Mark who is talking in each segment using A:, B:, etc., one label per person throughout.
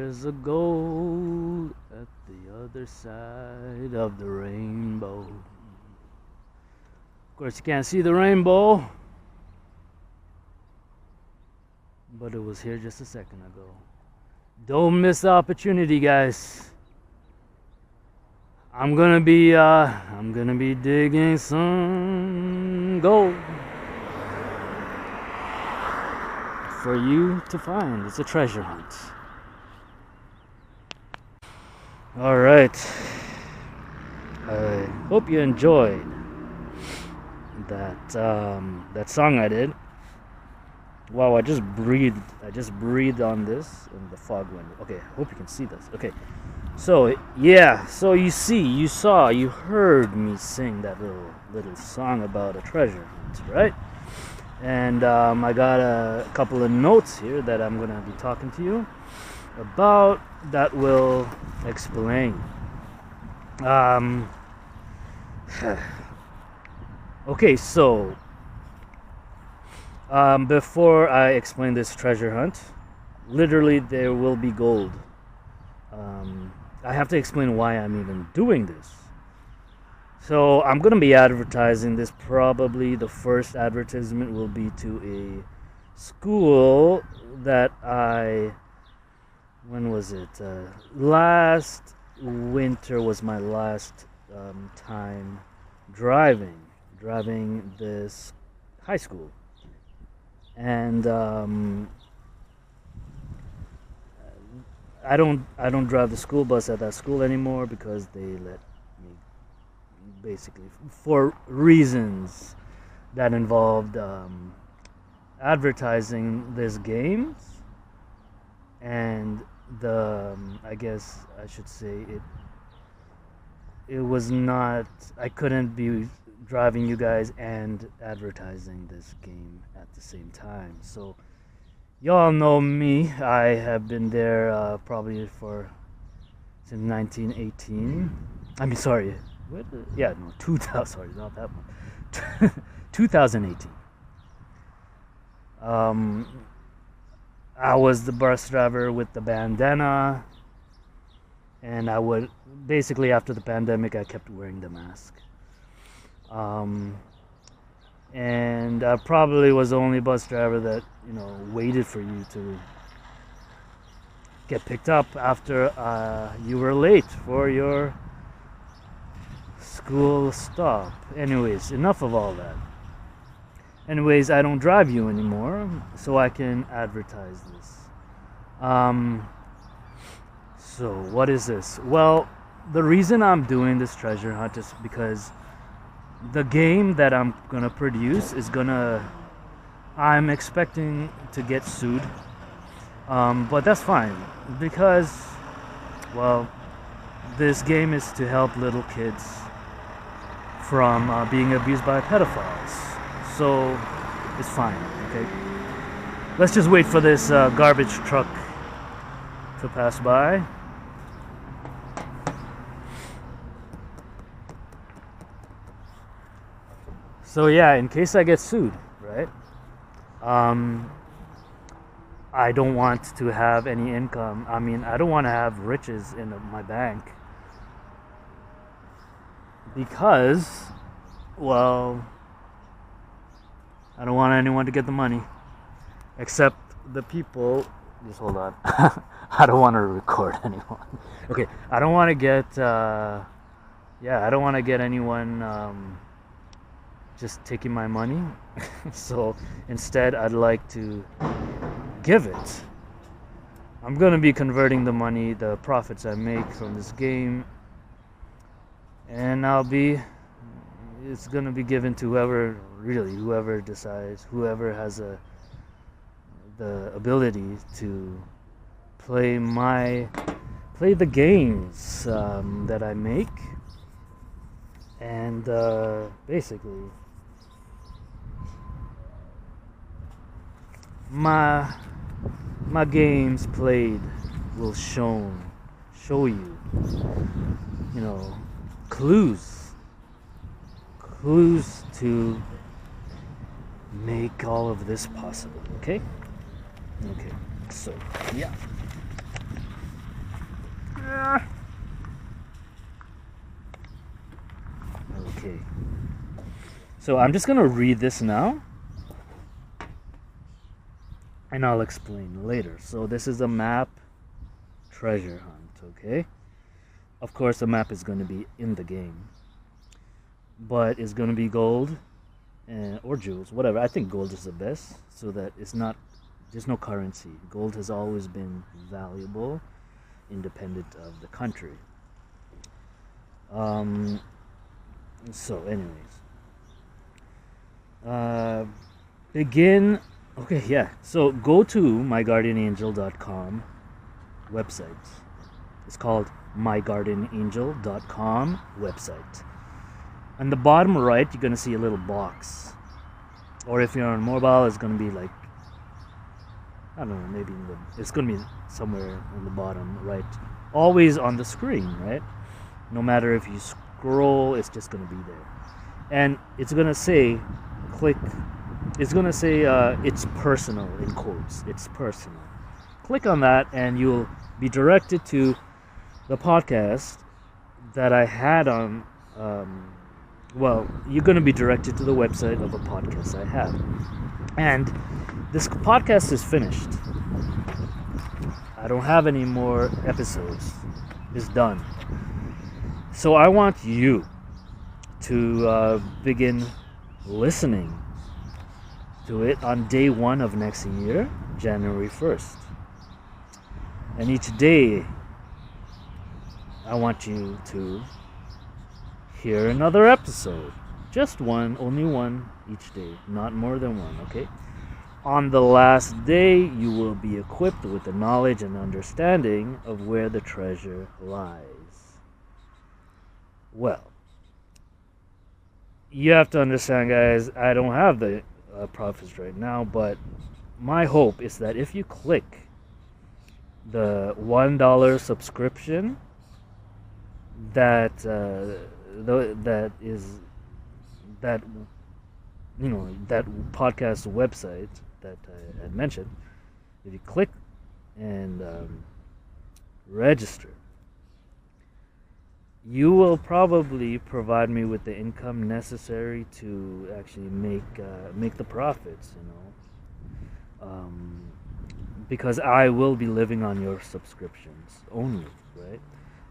A: There's a gold at the other side of the rainbow. Of course, you can't see the rainbow, but it was here just a second ago. Don't miss the opportunity, guys. I'm gonna be digging some gold for you to find. It's a treasure hunt. All right. I hope you enjoyed that song I did. Wow, I just breathed on this and the fog went. Okay, hope you can see this. Okay. So, yeah, so you heard me sing that little song about a treasure hunt, right? And I got a couple of notes here that I'm going to be talking to you about that will explain. Okay, so before I explain this treasure hunt, literally there will be gold. I have to explain why I'm even doing this. So I'm going to be advertising this. Probably the first advertisement will be to a school that when was it? Last winter was my last time driving this high school. And I don't drive the school bus at that school anymore because they let me, basically for reasons that involved advertising this games, and I guess I should say it was not, I couldn't be driving you guys and advertising this game at the same time. So y'all know me. I have been there probably since 1918. I mean, sorry. What? Yeah, no, 2000. Sorry, not that one. 2018. I was the bus driver with the bandana, and I would basically, after the pandemic, I kept wearing the mask. And I probably was the only bus driver that, waited for you to get picked up after you were late for your school stop. Anyways, enough of all that. Anyways, I don't drive you anymore, so I can advertise this. So what is this? Well, the reason I'm doing this treasure hunt is because the game that I'm gonna produce I'm expecting to get sued, but that's fine because, well, this game is to help little kids from being abused by pedophiles, so it's fine. Okay, let's just wait for this garbage truck to pass by. So yeah, in case I get sued, right? I don't want to have any income. I mean, I don't want to have riches in my bank because, well, I don't want anyone to get the money except the people. Just hold on. I don't want to record anyone. Okay, I don't want to get. I don't want to get anyone. Just taking my money. So instead I'd like to give it. I'm gonna be converting the money, the profits I make from this game, and it's gonna be given to whoever decides, whoever has the ability to play the games that I make, and basically my games played will show you, clues to make all of this possible. Okay, so yeah. Okay. So I'm just gonna read this now, and I'll explain later. So this is a map treasure hunt, okay? Of course, the map is going to be in the game, but it's going to be gold or jewels, whatever. I think gold is the best, so that it's not, there's no currency. Gold has always been valuable, independent of the country. So, anyways, begin. Okay, yeah. So go to myguardianangel.com website. It's called myguardianangel.com website. On the bottom right, you're going to see a little box. Or if you're on mobile, it's going to be like, I don't know, maybe it's going to be somewhere on the bottom right. Always on the screen, right? No matter if you scroll, it's just going to be there. And it's going to say, it's going to say, it's personal, in quotes. It's personal. Click on that and you'll be directed to the podcast that I had on, you're going to be directed to the website of a podcast I had. And this podcast is finished. I don't have any more episodes. It's done. So I want you to begin listening to it on day 1 of next year, January 1st. And each day, I want you to hear another episode. Just one, only one each day, not more than one, okay? On the last day, you will be equipped with the knowledge and understanding of where the treasure lies. Well, you have to understand, guys, I don't have the profits right now, but my hope is that if you click the $1 subscription, that podcast website that I had mentioned, if you click and register, you will probably provide me with the income necessary to actually make the profits, because I will be living on your subscriptions only, right?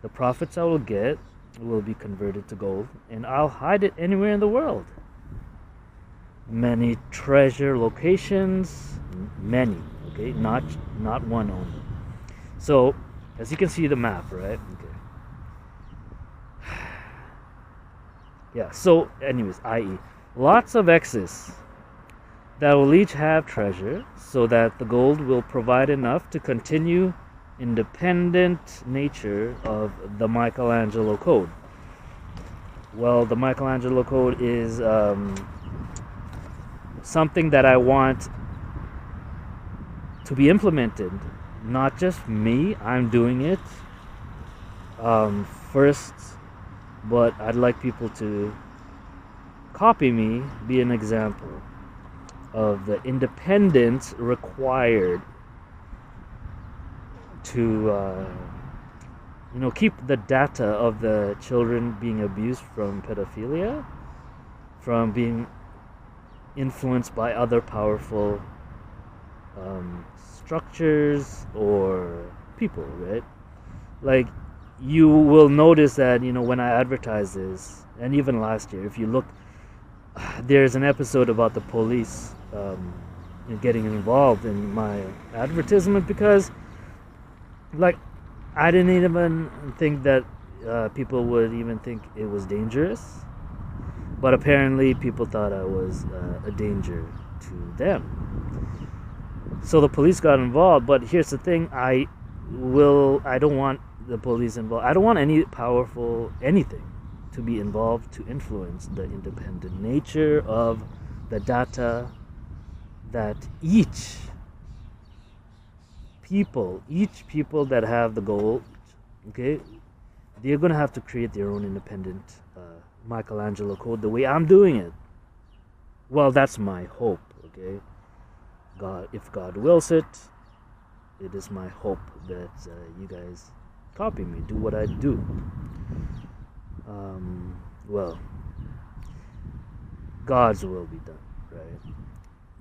A: The profits I will get will be converted to gold, and I'll hide it anywhere in the world. Many treasure locations, many, okay, not one only. So, as you can see the map, right? Okay. Yeah, so anyways, i.e., lots of X's that will each have treasure, so that the gold will provide enough to continue independent nature of the Michelangelo Code. Well, the Michelangelo Code is something that I want to be implemented. Not just me, I'm doing it first, but I'd like people to copy me, be an example of the independence required to keep the data of the children being abused from pedophilia, from being influenced by other powerful structures or people, right? Like, you will notice that when I advertise this, and even last year, if you look, there's an episode about the police getting involved in my advertisement, because I didn't even think that people would even think it was dangerous, but apparently people thought I was a danger to them. So the police got involved, but here's the thing, I don't want the police involved. I don't want any powerful anything to be involved to influence the independent nature of the data that each people that have the gold, okay, they're going to have to create their own independent Michelangelo Code the way I'm doing it. Well, that's my hope, okay? If God wills it, it is my hope that you guys copy me, do what I do. Well, God's will be done, right?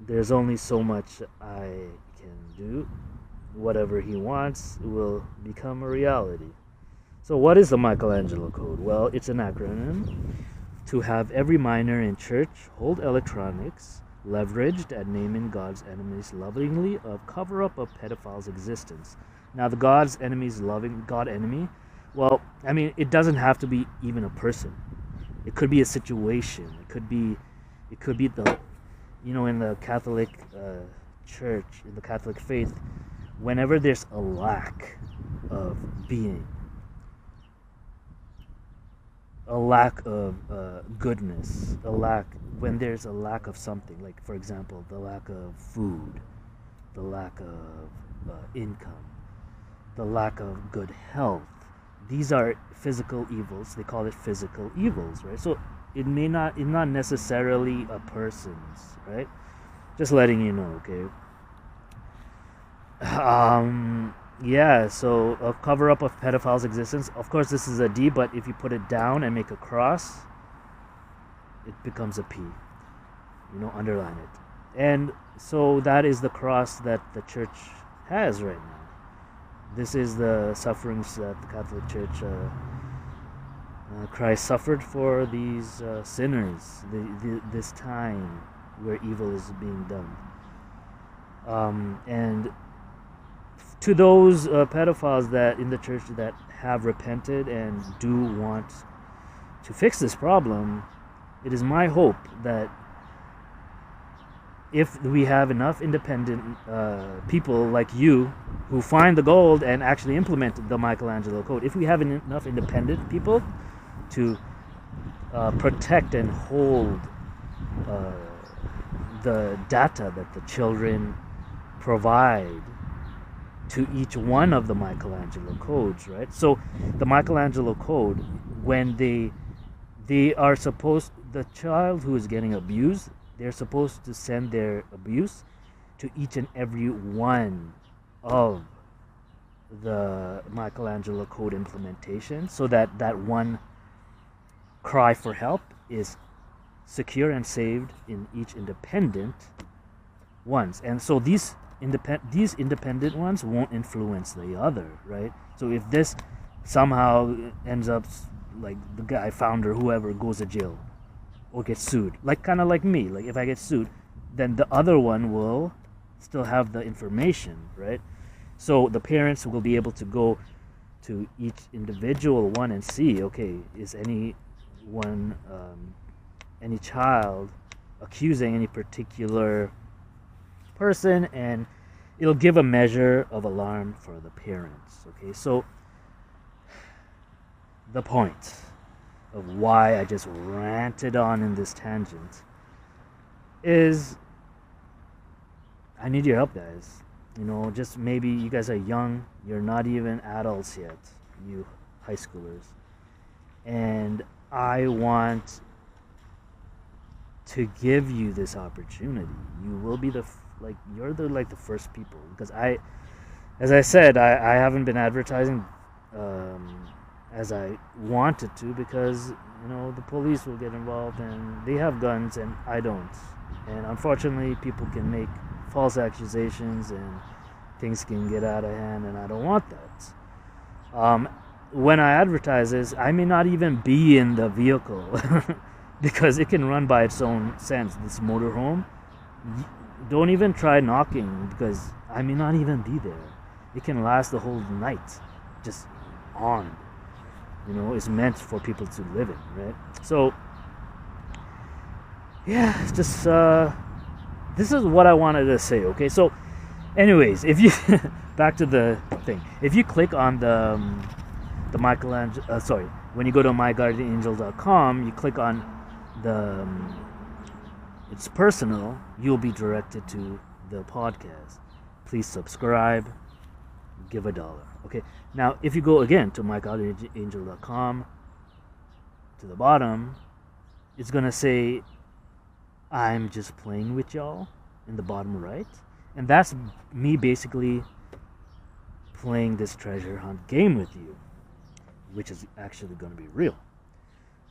A: There's only so much I can do. Whatever he wants will become a reality. So what is the Michelangelo Code? Well, it's an acronym to have every miner in church hold electronics leveraged at naming God's enemies lovingly of cover up of pedophile's existence. Now the God's enemies loving God enemy, well, I mean, it doesn't have to be even a person. It could be a situation. It could be the, in the Catholic church, in the Catholic faith, whenever there's a lack of being, a lack of goodness, when there's a lack of something, like for example, the lack of food, the lack of income, the lack of good health. These are physical evils. They call it physical evils, right? So it's not necessarily a person's, right? Just letting you know, okay? Yeah, so a cover up of pedophile's existence. Of course, this is a D, but if you put it down and make a cross, it becomes a P. Underline it. And so that is the cross that the church has right now. This is the sufferings that the Catholic Church, Christ suffered for these sinners, this time where evil is being done. And to those pedophiles that in the church that have repented and do want to fix this problem, it is my hope that if we have enough independent people like you who find the gold and actually implement the Michelangelo Code, if we have enough independent people to protect and hold the data that the children provide to each one of the Michelangelo codes, right? So the Michelangelo Code, when they are supposed, the child who is getting abused, they're supposed to send their abuse to each and every one of the Michelangelo Code implementation, so that that one cry for help is secure and saved in each independent ones. And so these independent ones won't influence the other, right? So if this somehow ends up like the guy, founder, whoever goes to jail or gets sued, kind of like me, like if I get sued, then the other one will still have the information, right? So the parents will be able to go to each individual one and see, okay, is any child accusing any particular person, and it'll give a measure of alarm for the parents. Okay, so the point of why I just ranted on in this tangent is I need your help, guys. Just maybe you guys are young, you're not even adults yet, you high schoolers, and I want to give you this opportunity. You will be you're the first people, because as I said, I haven't been advertising as I wanted to, because the police will get involved and they have guns and I don't, and unfortunately people can make false accusations and things can get out of hand, and I don't want that. When I advertise this, I may not even be in the vehicle because it can run by its own sense, this motorhome. Don't even try knocking, because I may not even be there. It can last the whole night, just on. It's meant for people to live in, right? So, yeah, it's just, this is what I wanted to say, okay? So, anyways, if you, back to the thing. If you click on the Michelangelo, when you go to myguardianangel.com, you click on the, it's personal, you'll be directed to the podcast. Please subscribe, give $1. Okay, now if you go again to myguardianangel.com, to the bottom, it's gonna say I'm just playing with y'all in the bottom right, and that's me basically playing this treasure hunt game with you. which is actually going to be real.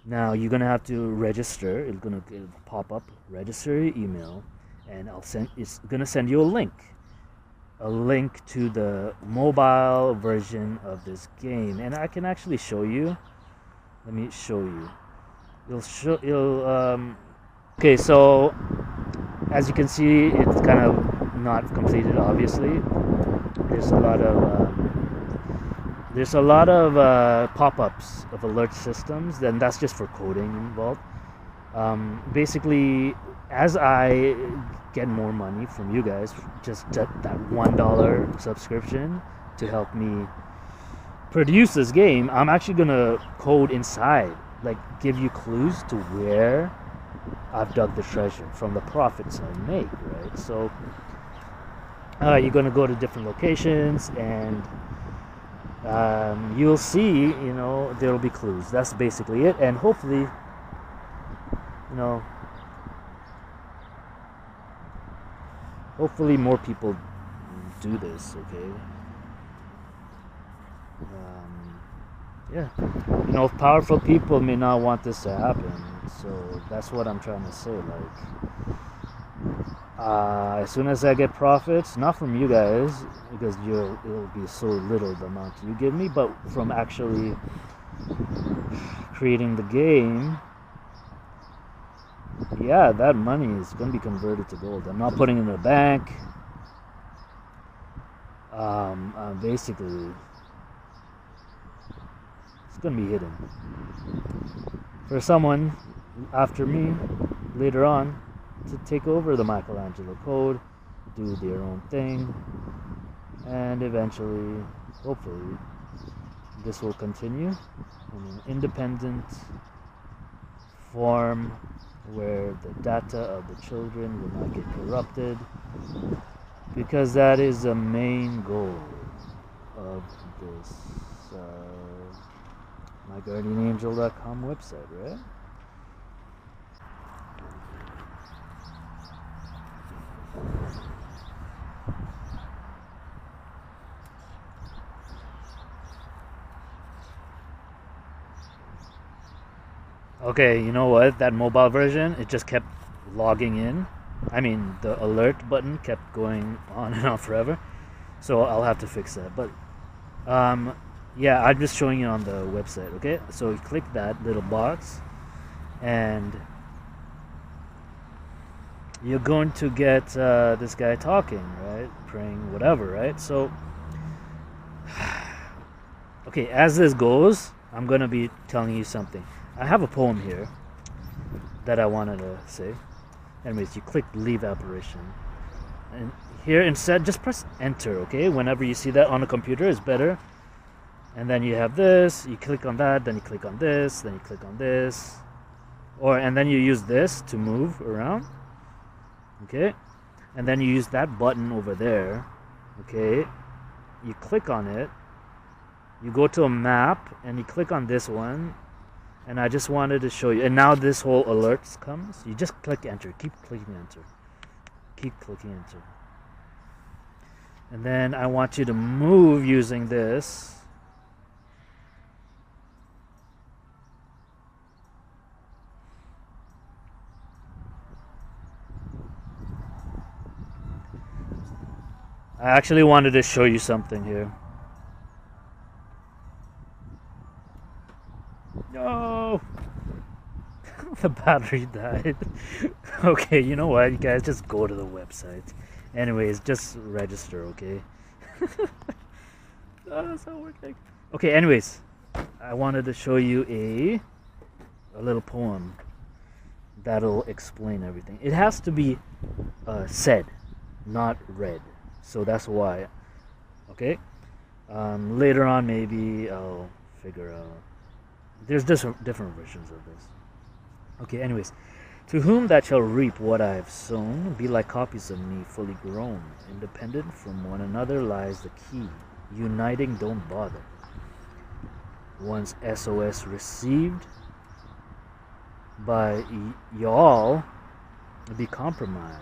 A: Now you're going to have to register. It'll pop up, register your email, and it's going to send you a link to the mobile version of this game. And I can actually show you. Let me show you. Okay, so as you can see, it's kind of not completed, obviously. There's a lot of pop-ups of alert systems, and that's just for coding involved. Basically, as I get more money from you guys, just that $1 subscription to help me produce this game, I'm actually gonna code inside, like give you clues to where I've dug the treasure from the profits I make, right? So you're gonna go to different locations, and you'll see, there'll be clues. That's basically it, and hopefully, hopefully more people do this, okay? Yeah, powerful people may not want this to happen, so that's what I'm trying to say. Like, as soon as I get profits, not from you guys, because it'll be so little the amount you give me, but from actually creating the game, yeah, that money is going to be converted to gold. I'm not putting it in the bank. Basically, it's going to be hidden for someone after me later on to take over the Michelangelo Code, do their own thing, and eventually, hopefully, this will continue in an independent form where the data of the children will not get corrupted, because that is the main goal of this myguardianangel.com website, right? Okay, you know what? That mobile version, it just kept logging in. I mean, the alert button kept going on and on forever. So I'll have to fix that. But, yeah, I'm just showing you on the website, okay? So you click that little box, and you're going to get this guy talking, right? Praying, whatever, right? So, okay, as this goes, I'm going to be telling you something. I have a poem here that I wanted to say. Anyways, you click leave apparition. And here instead, just press enter, okay? Whenever you see that on a computer, it's better. And then you have this, you click on that, then you click on this, then you click on this. And then you use this to move around. Okay? And then you use that button over there. Okay? You click on it. You go to a map, and you click on this one. And I just wanted to show you. And now this whole alerts comes. You just click enter. Keep clicking enter. Keep clicking enter. And then I want you to move using this. I actually wanted to show you something here. No! The battery died. Okay, you know what, you guys, just go to the website. Anyways, just register, okay? Oh, that's not working. Okay, anyways, I wanted to show you a little poem that'll explain everything. It has to be said, not read. So that's why. Okay? Later on, maybe I'll figure out. There's different versions of this. Okay, anyways. To whom that shall reap what I have sown, be like copies of me fully grown. Independent from one another lies the key. Uniting, don't bother. Once SOS received by y'all, be compromised.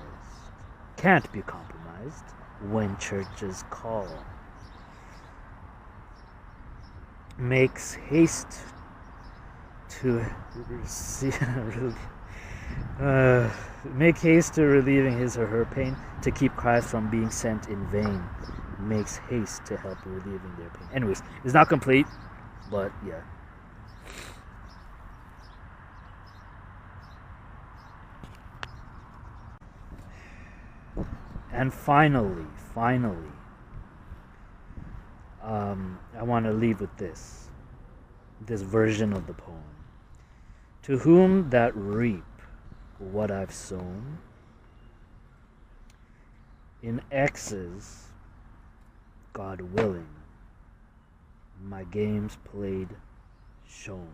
A: Can't be compromised when churches call. makes haste to receive, uh, make haste to relieving his or her pain, to keep Christ from being sent in vain. Makes haste to help relieving their pain. Anyways, it's not complete, but yeah. And finally, I want to leave with this version of the poem. To whom that reap what I've sown, in X's, God willing, my games played shown.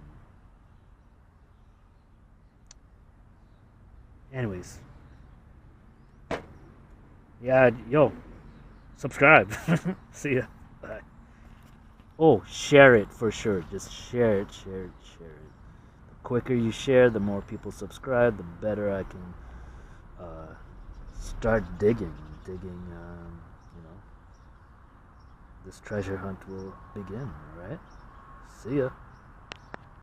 A: Anyways, yeah, yo, subscribe. See ya. Bye. Oh, share it for sure. Just share it. The quicker you share, the more people subscribe, the better I can start digging. This treasure hunt will begin, alright? See ya.